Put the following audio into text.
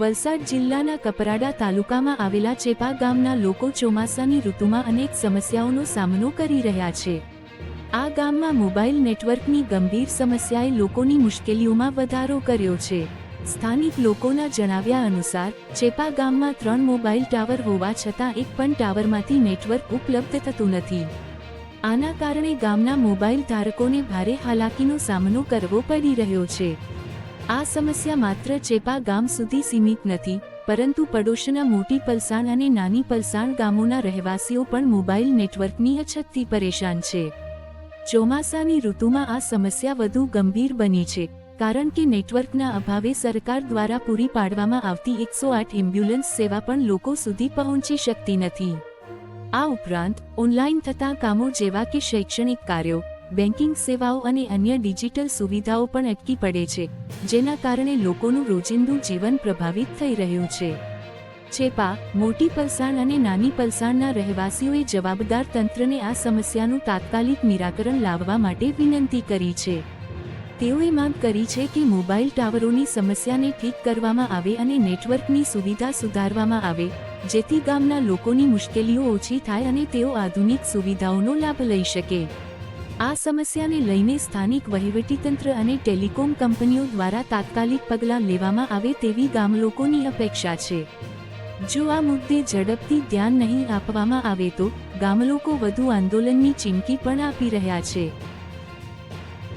વલસાડ જિલ્લાના કપરાડા તાલુકામાં આવેલા ચેપા ગામના લોકો ચોમાસાની ઋતુમાં અનેક સમસ્યાઓનો સામનો કરી રહ્યા છે। આ ગામમાં મોબાઈલ નેટવર્કની ગંભીર સમસ્યાએ લોકોની મુશ્કેલીઓમાં વધારો કર્યો છે। સ્થાનિક લોકોના જણાવ્યા અનુસાર ચેપા ગામમાં 3 મોબાઈલ ટાવર હોવા છતાં એક પણ ટાવરમાંથી નેટવર્ક ઉપલબ્ધ થતું નથી। આના કારણે ગામના મોબાઈલ ધારકોને ભારે હાલાકીનો સામનો કરવો પડી રહ્યો છે। આ સમસ્યા માત્ર ચેપા ગામ સુધી સીમિત નથી, પરંતુ પડોશના મોટી પલસાણ અને નાની પલસાણ ગામોના રહેવાસીઓ પણ મોબાઈલ નેટવર્કની અછતથી પરેશાન છે। ચોમાસાની ઋતુમાં આ સમસ્યા વધુ ગંભીર બની છે, કારણ કે નેટવર્કના અભાવે સરકાર દ્વારા પૂરી પાડવામાં આવતી 108 એમ્બ્યુલન્સ સેવા પણ લોકો સુધી પહોંચી શકતી નથી। આ ઉપરાંત ઓનલાઈન થતા કામો જેવા કે શૈક્ષણિક કાર્યો, બેન્કિંગ સેવાઓ અને અન્ય ડિજિટલ સુવિધાઓ પણ અટકી પડે છે, જેના કારણે લોકોનું રોજિંદુ જીવન પ્રભાવિત થઈ રહ્યું છે। ચેપા, મોટી પલસાણ અને નાની પલસાણના રહેવાસીઓએ જવાબદાર તંત્રને આ સમસ્યાનું તાત્કાલિક નિરાકરણ લાવવા માટે વિનંતી કરી છે। તેઓએ માંગ કરી છે કે મોબાઈલ ટાવરોની સમસ્યાને ઠીક કરવામાં આવે અને નેટવર્કની સુવિધા સુધારવામાં આવે, જેથી ગામના લોકોની મુશ્કેલીઓ ઓછી થાય અને તેઓ આધુનિક સુવિધાઓનો લાભ લઈ શકે। આ સમસ્યાને લઈને સ્થાનિક વહીવટીતંત્ર અને ટેલિકોમ કંપનીઓ દ્વારા તાત્કાલિક પગલાં લેવામાં આવે તેવી ગામલોકોની અપેક્ષા છે। જો આ મુદ્દે ઝડપથી ધ્યાન નહીં આપવામાં આવે તો ગામલોકો વધુ આંદોલનની ચીમકી પણ આપી રહ્યા છે।